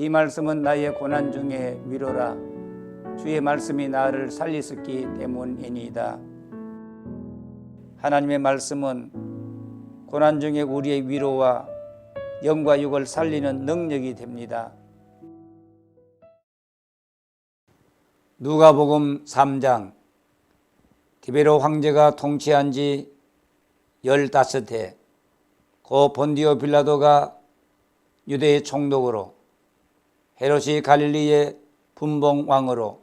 이 말씀은 나의 고난 중에 위로라. 주의 말씀이 나를 살리셨기 때문이니이다. 하나님의 말씀은 고난 중에 우리의 위로와 영과 육을 살리는 능력이 됩니다. 누가복음 3장. 디베로 황제가 통치한 지 15해 고 본디오 빌라도가 유대의 총독으로, 헤롯이 갈릴리의 분봉왕으로,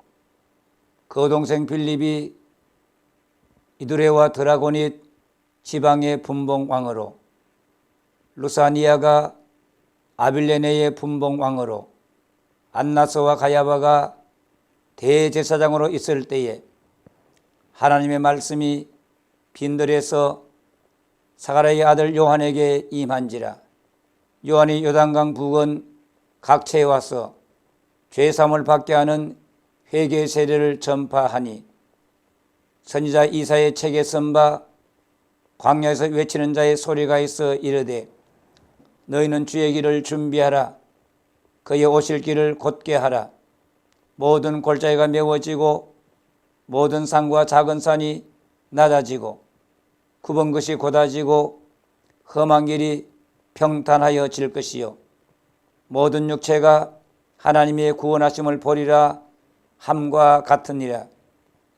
그 동생 빌립이 이두레와 드라고닛 지방의 분봉왕으로, 루사니아가 아빌레네의 분봉왕으로, 안나스와 가야바가 대제사장으로 있을 때에 하나님의 말씀이 빈들에서 사가랴의 아들 요한에게 임한지라. 요한이 요단강 부근 각처에 와서 죄사함을 받게 하는 회개 세례를 전파하니, 선지자 이사야의 책에 쓴 바 광야에서 외치는 자의 소리가 있어 이르되, 너희는 주의 길을 준비하라. 그의 오실 길을 곧게 하라. 모든 골짜기가 메워지고 모든 산과 작은 산이 낮아지고 굽은 것이 곧아지고 험한 길이 평탄하여 질 것이요, 모든 육체가 하나님의 구원하심을 보리라 함과 같으니라.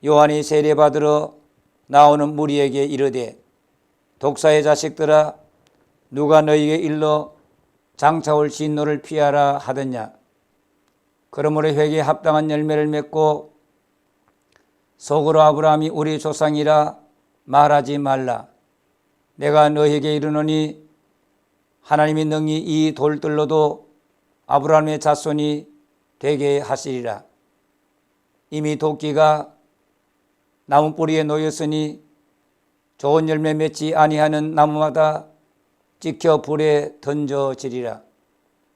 요한이 세례받으러 나오는 무리에게 이르되, 독사의 자식들아, 누가 너희에게 일러 장차올 진노를 피하라 하더냐. 그러므로 회개에 합당한 열매를 맺고 속으로 아브라함이 우리 조상이라 말하지 말라. 내가 너희에게 이르노니 하나님이 능히 이 돌들로도 아브라함의 자손이 되게 하시리라. 이미 도끼가 나무 뿌리에 놓였으니 좋은 열매 맺지 아니하는 나무마다 찍혀 불에 던져지리라.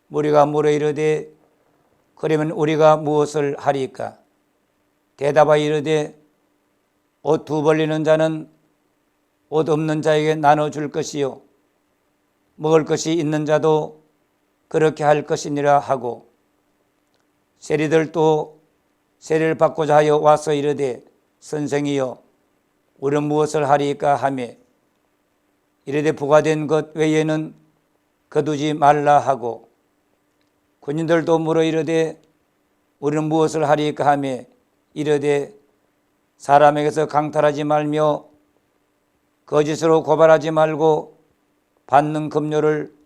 무리가 물어 이르되, 그러면 우리가 무엇을 하리까? 대답하여 이르되, 옷 두 벌리는 자는 옷 없는 자에게 나눠줄 것이요, 먹을 것이 있는 자도 그렇게 할 것이니라 하고, 세리들도 세례를 받고자 하여 와서 이르되, 선생이여, 우리는 무엇을 하리까 하며, 이르되 부과된 것 외에는 거두지 말라 하고, 군인들도 물어 이르되, 우리는 무엇을 하리까 하며, 이르되 사람에게서 강탈하지 말며 거짓으로 고발하지 말고 받는 급료를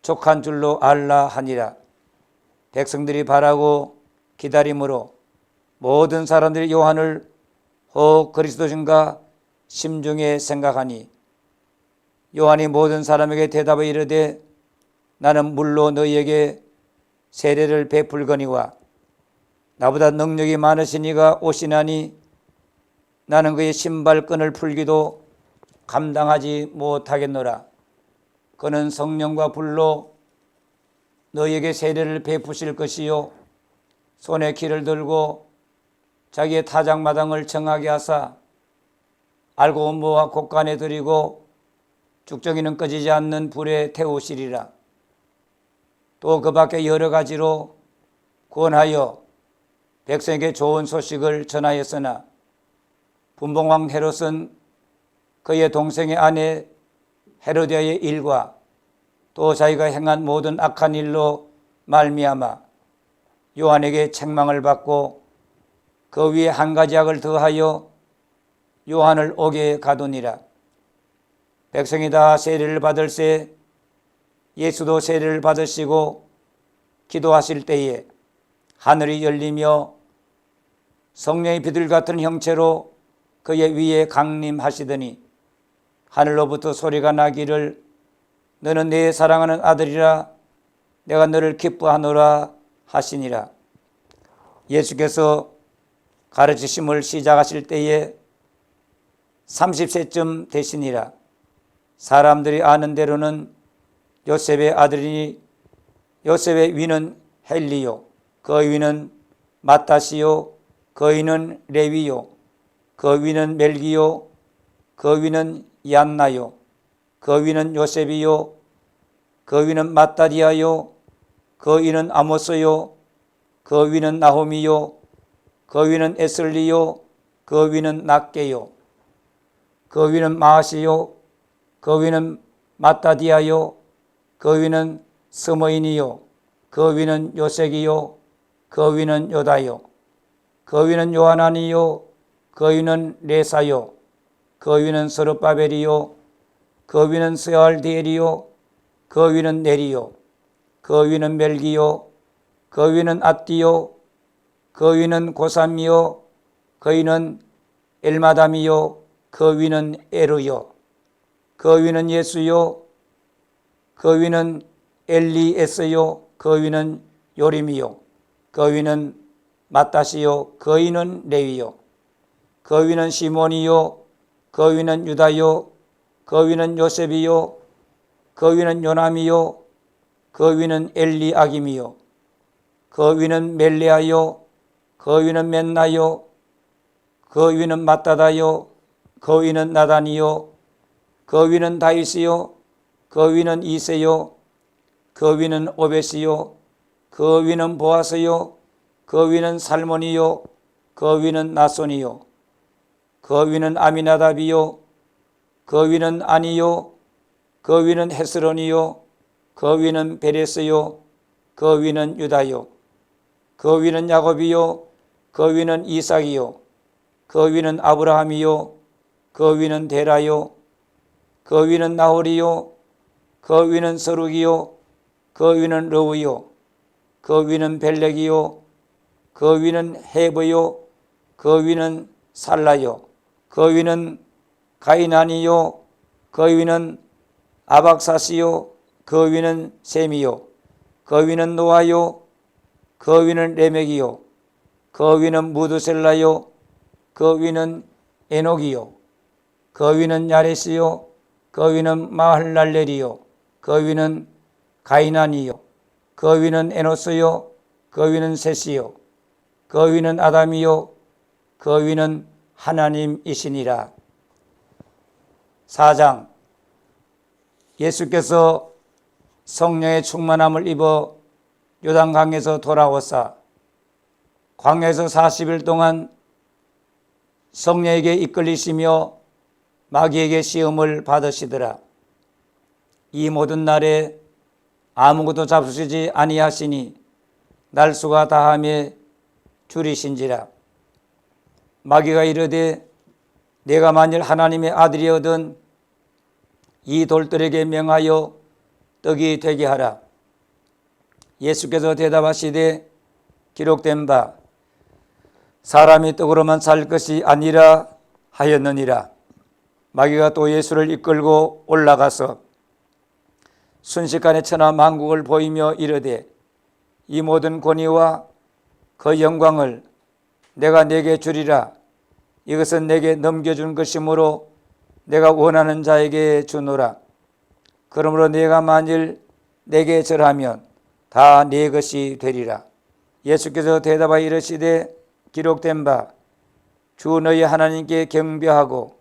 족한 줄로 알라 하니라. 백성들이 바라고 기다림으로 모든 사람들이 요한을 혹 그리스도신가 심중에 생각하니, 요한이 모든 사람에게 대답하여 이르되, 나는 물로 너희에게 세례를 베풀거니와 나보다 능력이 많으신 이가 오시나니 나는 그의 신발끈을 풀기도 감당하지 못하겠노라. 그는 성령과 불로 너희에게 세례를 베푸실 것이요, 손에 키를 들고 자기의 타작마당을 정하게 하사 알고 모아 곳간에 들이고 죽정이는 꺼지지 않는 불에 태우시리라. 또 그 밖에 여러 가지로 권하여 백성에게 좋은 소식을 전하였으나, 분봉왕 헤롯은 그의 동생의 아내 헤로디아의 일과 또 자기가 행한 모든 악한 일로 말미암아 요한에게 책망을 받고 그 위에 한 가지 악을 더하여 요한을 옥에 가두니라. 백성이 다 세례를 받을새 예수도 세례를 받으시고 기도하실 때에 하늘이 열리며 성령의 비둘 같은 형체로 그의 위에 강림하시더니, 하늘로부터 소리가 나기를, 너는 내 사랑하는 아들이라, 내가 너를 기뻐하노라 하시니라. 예수께서 가르치심을 시작하실 때에 30세쯤 되시니라. 사람들이 아는 대로는 요셉의 아들이니, 요셉의 위는 헬리요, 그 위는 마따시요, 그 위는 레위요, 그 위는 멜기요, 그 위는 얀나요, 그 위는 요셉이요, 그 위는 마따디아요, 그 위는 아모스요, 그 위는 나홈이요, 그 위는 에슬리요, 그 위는 낫게요, 그 위는 마아시요, 그 위는 마따디아요, 그 위는 스모인이요, 그 위는 요색이요, 그 위는 요다요, 그 위는 요하나니요, 그 위는 레사요, 그 위는 스룹바벨이요, 그 위는 스알디엘이요, 그 위는 네리요, 그 위는 멜기요, 그 위는 압디요, 그 위는 고삼이요, 그 위는 엘마담이요, 그 위는 에르요, 그 위는 예수요, 그 위는 엘리에스요, 그 위는 요림이요, 그 위는 마따시요, 그 위는 레위요, 그 위는 시몬이요, 그 위는 유다요, 그 위는 요셉이요, 그 위는 요남이요, 그 위는 엘리아김이요, 그 위는 멜레아요, 그 위는 맨나요, 그 위는 마따다요, 그 위는 나단이요, 그 위는 다윗이요, 그 위는 이세요, 그 위는 오벳이요, 그 위는 보아스요, 그 위는 살몬이요, 그 위는 나손이요, 그 위는 아미나답이요, 그 위는 아니요, 그 위는 헤스론이요, 그 위는 베레스요, 그 위는 유다요, 그 위는 야곱이요, 그 위는 이삭이요, 그 위는 아브라함이요, 그 위는 데라요, 그 위는 나홀이요, 그 위는 서룩이요, 그 위는 르우요, 그 위는 벨렉이요, 그 위는 헤브요, 그 위는 살라요, 그 위는 가이나니요, 그 위는 아박사시요, 그 위는 셈이요, 그 위는 노아요, 그 위는 레멕이요, 그 위는 무드셀라요, 그 위는 에녹이요, 그 위는 야레스요, 그 위는 마할랄렐이요, 그 위는 가이난이요, 그 위는 에노스요, 그 위는 셋이요, 그 위는 아담이요, 그 위는 하나님이시니라. 4장. 예수께서 성령의 충만함을 입어 요단강에서 돌아오사 광야에서 40일 동안 성령에게 이끌리시며 마귀에게 시험을 받으시더라. 이 모든 날에 아무것도 잡수시지 아니하시니 날수가 다함에 줄이신지라. 마귀가 이르되 내가 만일 하나님의 아들이거든 이 돌들에게 명하여 떡이 되게 하라. 예수께서 대답하시되 기록된 바 사람이 떡으로만 살 것이 아니라 하였느니라. 마귀가 또 예수를 이끌고 올라가서 순식간에 천하 만국을 보이며 이르되 이 모든 권위와 그 영광을 내가 네게 주리라. 이것은 내게 넘겨준 것이므로 내가 원하는 자에게 주노라. 그러므로 네가 만일 내게 절하면 다 네 것이 되리라. 예수께서 대답하여 이르시되 기록된 바 주 너희 하나님께 경배하고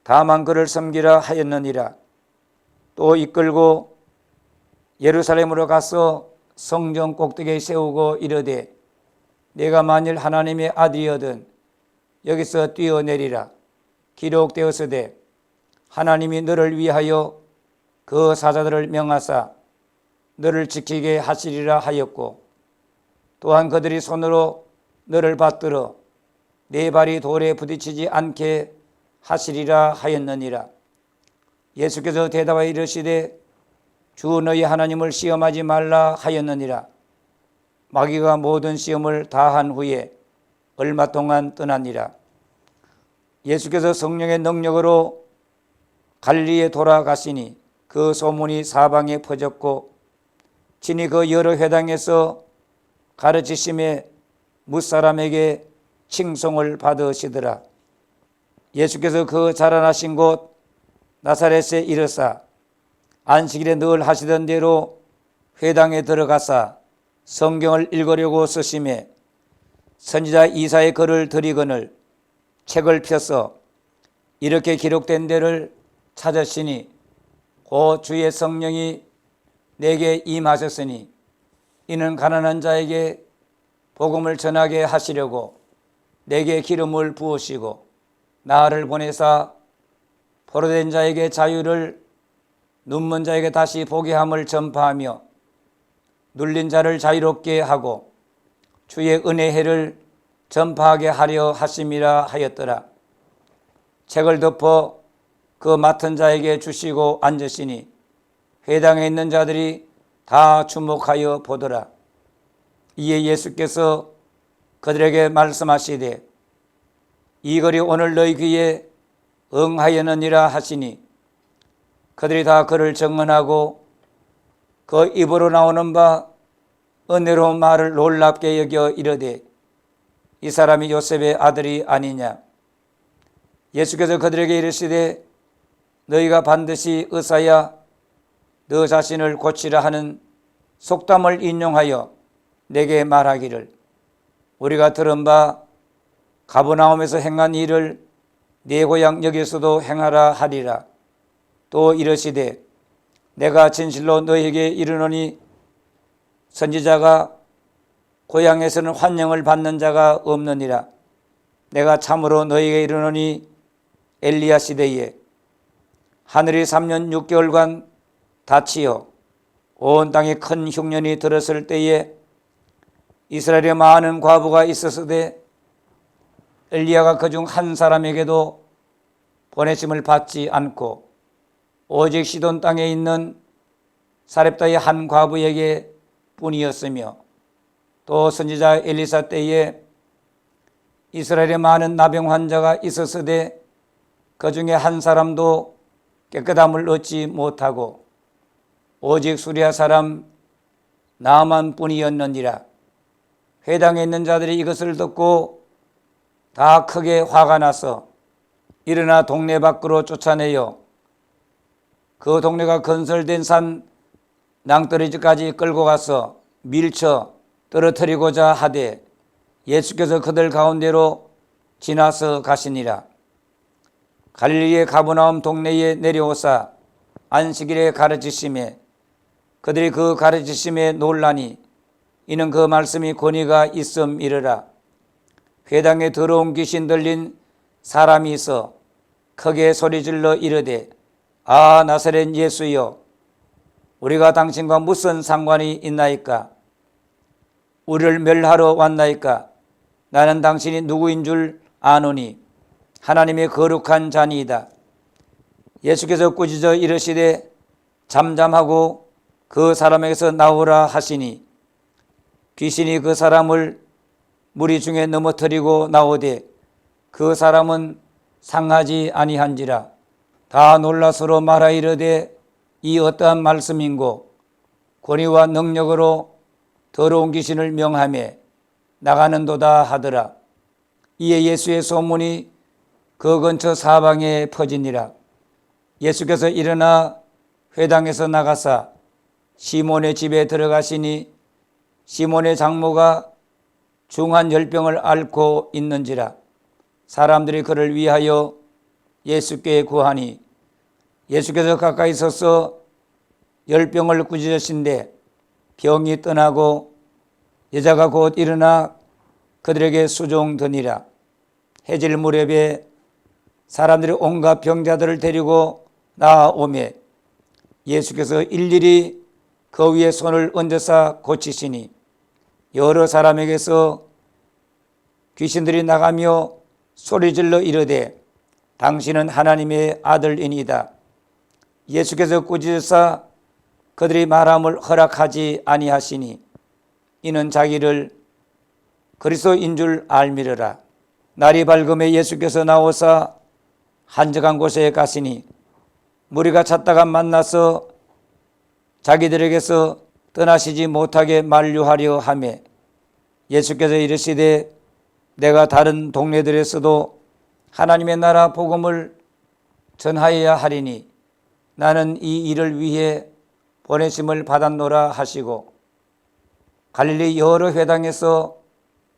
다만 그를 섬기라 하였느니라. 또 이끌고 예루살렘으로 가서 성전 꼭대기에 세우고 이르되 내가 만일 하나님의 아들이거든 여기서 뛰어내리라. 기록되었으되 하나님이 너를 위하여 그 사자들을 명하사 너를 지키게 하시리라 하였고 또한 그들이 손으로 너를 받들어 네 발이 돌에 부딪히지 않게 하시리라 하였느니라. 예수께서 대답하여 이르시되 주 너희 하나님을 시험하지 말라 하였느니라. 마귀가 모든 시험을 다한 후에 얼마 동안 떠나니라. 예수께서 성령의 능력으로 갈릴리에 돌아가시니 그 소문이 사방에 퍼졌고 친히 그 여러 회당에서 가르치심에 무사람에게 칭송을 받으시더라. 예수께서 그 자라나신 곳 나사렛에 이르사 안식일에 늘 하시던 대로 회당에 들어가사 성경을 읽으려고 쓰심에 선지자 이사의 글을 들이거늘 책을 펴서 이렇게 기록된 데를 찾으시니 곧 주의 성령이 내게 임하셨으니 이는 가난한 자에게 복음을 전하게 하시려고 내게 기름을 부으시고 나를 보내사 포로된 자에게 자유를, 눈먼 자에게 다시 보게 함을 전파하며 눌린 자를 자유롭게 하고 주의 은혜의 해를 전파하게 하려 하심이라 하였더라. 책을 덮어 그 맡은 자에게 주시고 앉으시니 회당에 있는 자들이 다 주목하여 보더라. 이에 예수께서 그들에게 말씀하시되 이 글이 오늘 너희 귀에 응하였느니라 하시니 그들이 다 그를 정언하고 그 입으로 나오는 바 은혜로운 말을 놀랍게 여겨 이르되 이 사람이 요셉의 아들이 아니냐. 예수께서 그들에게 이르시되 너희가 반드시 의사야 너 자신을 고치라 하는 속담을 인용하여 내게 말하기를 우리가 들은 바 가버나움에서 행한 일을 네 고향 여기서도 행하라 하리라. 또 이르시되 내가 진실로 너희에게 이르노니 선지자가 고향에서는 환영을 받는 자가 없느니라. 내가 참으로 너희에게 이르노니 엘리야 시대에 하늘이 3년 6개월간 닫히어 온 땅에 큰 흉년이 들었을 때에 이스라엘에 많은 과부가 있었으되 엘리야가 그중 한 사람에게도 보내심을 받지 않고 오직 시돈 땅에 있는 사렙다의 한 과부에게 뿐이었으며 또 선지자 엘리사 때에 이스라엘에 많은 나병 환자가 있었으되 그 중에 한 사람도 깨끗함을 얻지 못하고 오직 수리아 사람 나만 뿐이었느니라. 회당에 있는 자들이 이것을 듣고 다 크게 화가 나서 일어나 동네 밖으로 쫓아내어 그 동네가 건설된 산 낭떠러지까지 끌고 가서 밀쳐 떨어뜨리고자 하되 예수께서 그들 가운데로 지나서 가시니라. 갈릴리의 가버나움 동네에 내려오사 안식일에 가르치심에 그들이 그 가르치심에 놀라니 이는 그 말씀이 권위가 있음이르라. 회당에 더러운 귀신 들린 사람이 있어 크게 소리질러 이르되 아 나사렛 예수여 우리가 당신과 무슨 상관이 있나이까. 우리를 멸하러 왔나이까. 나는 당신이 누구인 줄 아노니 하나님의 거룩한 자니이다. 예수께서 꾸짖어 이르시되 잠잠하고 그 사람에게서 나오라 하시니 귀신이 그 사람을 무리 중에 넘어뜨리고 나오되 그 사람은 상하지 아니한지라. 다 놀라 서로 말하 이르되 이 어떠한 말씀인고 권위와 능력으로 더러운 귀신을 명하며 나가는도다 하더라. 이에 예수의 소문이 그 근처 사방에 퍼지니라. 예수께서 일어나 회당에서 나가사 시몬의 집에 들어가시니 시몬의 장모가 중한 열병을 앓고 있는지라. 사람들이 그를 위하여 예수께 구하니 예수께서 가까이 서서 열병을 꾸짖으신데 병이 떠나고 여자가 곧 일어나 그들에게 수종드니라. 해질 무렵에 사람들이 온갖 병자들을 데리고 나아오매 예수께서 일일이 그 위에 손을 얹어서 고치시니 여러 사람에게서 귀신들이 나가며 소리질러 이르되 당신은 하나님의 아들이니이다. 예수께서 꾸짖으사 그들이 말함을 허락하지 아니하시니 이는 자기를 그리스도인 줄 알미르라. 날이 밝음에 예수께서 나오사 한적한 곳에 가시니 무리가 찾다가 만나서 자기들에게서 떠나시지 못하게 만류하려 하매 예수께서 이르시되 내가 다른 동네들에서도 하나님의 나라 복음을 전하여야 하리니 나는 이 일을 위해 보내심을 받았노라 하시고 갈릴리 여러 회당에서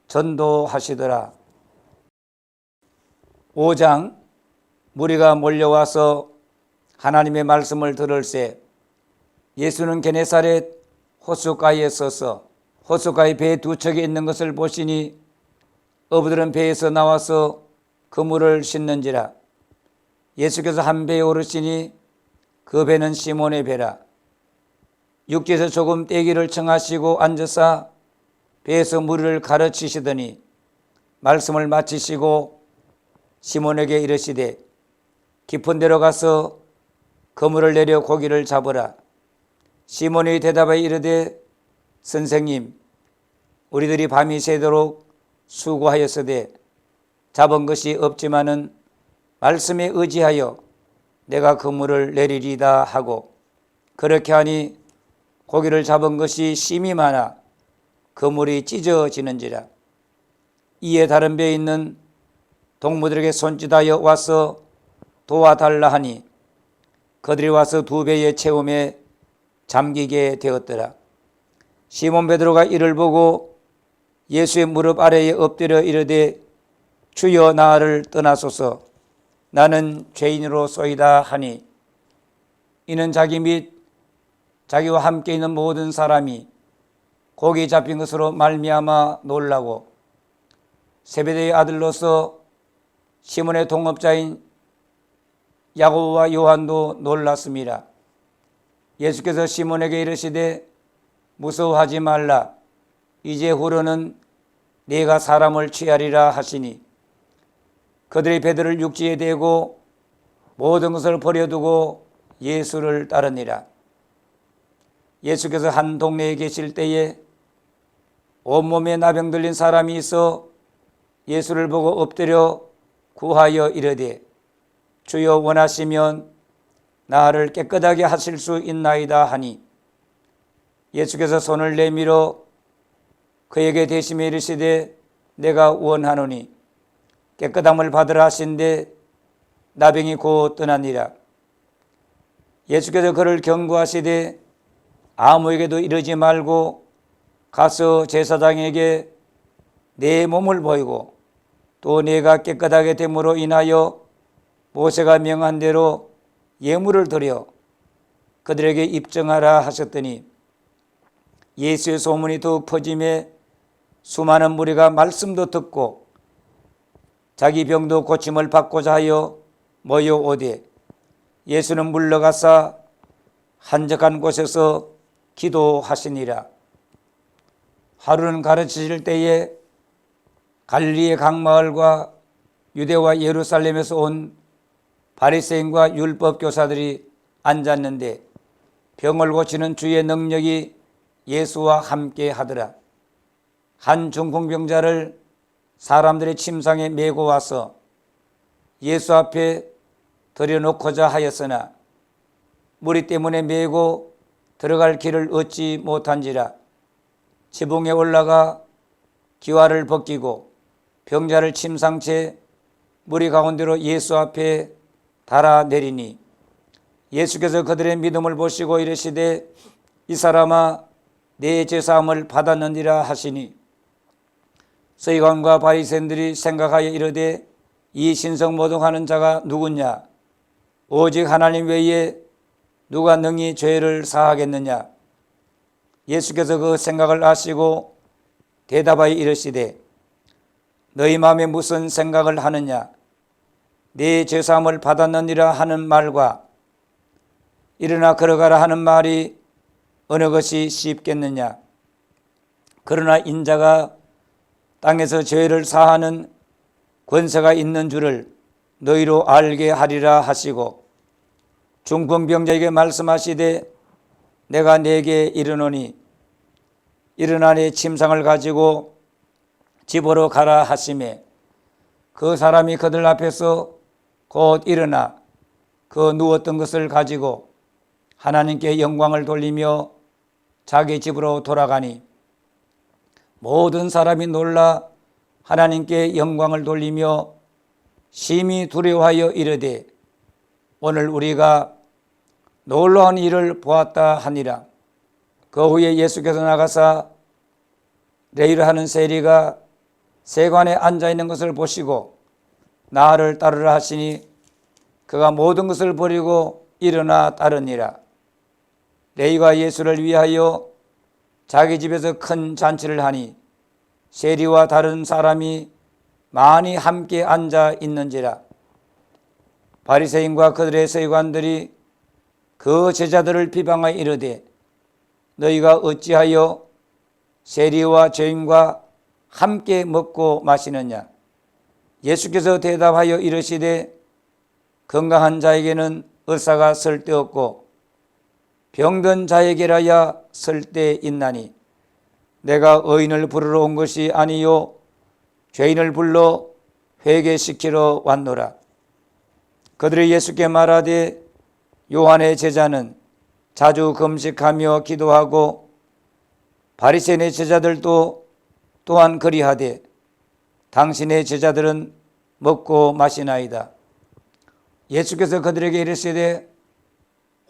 전도하시더라. 5장 무리가 몰려와서 하나님의 말씀을 들을새 예수는 게네사렛 호숫가에 서서 호숫가에 배 두 척이 있는 것을 보시니 어부들은 배에서 나와서 그물을 싣는지라. 예수께서 한 배에 오르시니 그 배는 시몬의 배라. 육지에서 조금 떼기를 청하시고 앉으사 배에서 물을 가르치시더니 말씀을 마치시고 시몬에게 이르시되 깊은 데로 가서 그물을 내려 고기를 잡으라. 시몬이 대답하여 이르되 선생님, 우리들이 밤이 새도록 수고하였으되 잡은 것이 없지만은 말씀에 의지하여 내가 그물을 내리리다 하고, 그렇게 하니 고기를 잡은 것이 심이 많아 그물이 찢어지는지라. 이에 다른 배에 있는 동무들에게 손짓하여 와서 도와달라 하니 그들이 와서 두 배의 채움에 잠기게 되었더라. 시몬 베드로가 이를 보고 예수의 무릎 아래에 엎드려 이르되 주여 나를 떠나소서, 나는 죄인으로소이다 하니, 이는 자기 및 자기와 함께 있는 모든 사람이 고기 잡힌 것으로 말미암아 놀라고 세베대의 아들로서 시몬의 동업자인 야고보와 요한도 놀랐습니다. 예수께서 시몬에게 이르시되 무서워하지 말라, 이제 후로는 네가 사람을 취하리라 하시니 그들이 배들을 육지에 대고 모든 것을 버려두고 예수를 따르니라. 예수께서 한 동네에 계실 때에 온몸에 나병 들린 사람이 있어 예수를 보고 엎드려 구하여 이르되 주여 원하시면 나를 깨끗하게 하실 수 있나이다 하니, 예수께서 손을 내밀어 그에게 대심에 이르시되 내가 원하노니 깨끗함을 받으라 하신데 나병이 곧 떠나니라. 예수께서 그를 경고하시되 아무에게도 이르지 말고 가서 제사장에게 내 몸을 보이고 또 내가 깨끗하게 됨으로 인하여 모세가 명한 대로 예물을 드려 그들에게 입증하라 하셨더니, 예수의 소문이 더욱 퍼짐에 수많은 무리가 말씀도 듣고 자기 병도 고침을 받고자 하여 모여오되 예수는 물러가사 한적한 곳에서 기도하시니라. 하루는 가르치실 때에 갈릴리의 각 마을과 유대와 예루살렘에서 온 바리새인과 율법 교사들이 앉았는데 병을 고치는 주의 능력이 예수와 함께 하더라. 한 중풍병자를 사람들의 침상에 메고 와서 예수 앞에 들여놓고자 하였으나 무리 때문에 메고 들어갈 길을 얻지 못한지라. 지붕에 올라가 기와를 벗기고 병자를 침상채 무리 가운데로 예수 앞에 달아내리니, 예수께서 그들의 믿음을 보시고 이르시되 이 사람아 내 죄사함을 받았느니라 하시니, 서기관과 바리새인들이 생각하여 이르되 이 신성모독하는 자가 누구냐? 오직 하나님 외에 누가 능히 죄를 사하겠느냐? 예수께서 그 생각을 아시고 대답하여 이르시되 너희 마음에 무슨 생각을 하느냐? 네 죄사함을 받았느니라 하는 말과 일어나 걸어가라 하는 말이 어느 것이 쉽겠느냐? 그러나 인자가 땅에서 죄를 사하는 권세가 있는 줄을 너희로 알게 하리라 하시고, 중풍병자에게 말씀하시되 내가 네게 이르노니 일어나 네 침상을 가지고 집으로 가라 하시매, 그 사람이 그들 앞에서 곧 일어나 그 누웠던 것을 가지고 하나님께 영광을 돌리며 자기 집으로 돌아가니, 모든 사람이 놀라 하나님께 영광을 돌리며 심히 두려워하여 이르되 오늘 우리가 놀라운 일을 보았다 하니라. 그 후에 예수께서 나가사 레위를 하는 세리가 세관에 앉아있는 것을 보시고 나를 따르라 하시니 그가 모든 것을 버리고 일어나 따르니라. 레위가 예수를 위하여 자기 집에서 큰 잔치를 하니 세리와 다른 사람이 많이 함께 앉아 있는지라. 바리새인과 그들의 서기관들이 그 제자들을 비방하여 이르되 너희가 어찌하여 세리와 죄인과 함께 먹고 마시느냐. 예수께서 대답하여 이르시되 건강한 자에게는 의사가 쓸데없고 병든 자에게라야 쓸데있나니 내가 의인을 부르러 온 것이 아니요 죄인을 불러 회개시키러 왔노라. 그들이 예수께 말하되 요한의 제자는 자주 금식하며 기도하고 바리새인의 제자들도 또한 그리하되 당신의 제자들은 먹고 마시나이다. 예수께서 그들에게 이르시되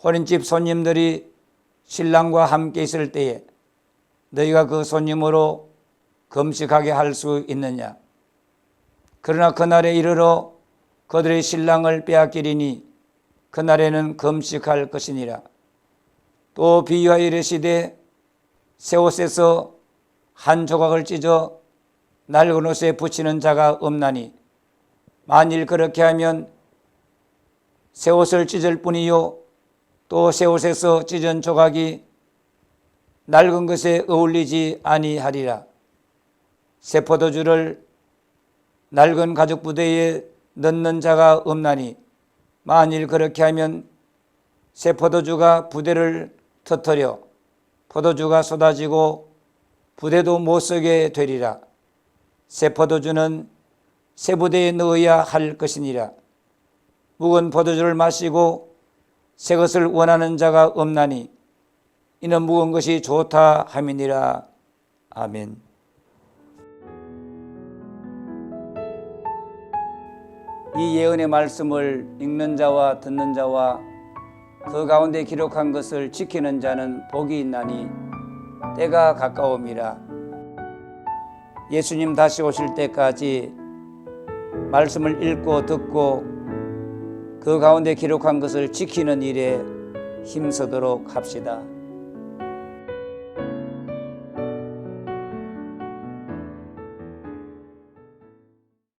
혼인집 손님들이 신랑과 함께 있을 때에 너희가 그 손님으로 금식하게 할 수 있느냐. 그러나 그날에 이르러 그들의 신랑을 빼앗기리니 그날에는 금식할 것이니라. 또 비유하여 이르시되 새 옷에서 한 조각을 찢어 낡은 옷에 붙이는 자가 없나니 만일 그렇게 하면 새 옷을 찢을 뿐이요 또 새 옷에서 찢은 조각이 낡은 것에 어울리지 아니하리라. 새 포도주를 낡은 가죽 부대에 넣는 자가 없나니 만일 그렇게 하면 새 포도주가 부대를 터뜨려 포도주가 쏟아지고 부대도 못 쓰게 되리라. 새 포도주는 새 부대에 넣어야 할 것이니라. 묵은 포도주를 마시고 새 것을 원하는 자가 없나니 이는 묵은 것이 좋다 함이니라. 아멘. 이 예언의 말씀을 읽는 자와 듣는 자와 그 가운데 기록한 것을 지키는 자는 복이 있나니 때가 가까움이라. 예수님 다시 오실 때까지 말씀을 읽고 듣고 그 가운데 기록한 것을 지키는 일에 힘쓰도록 합시다.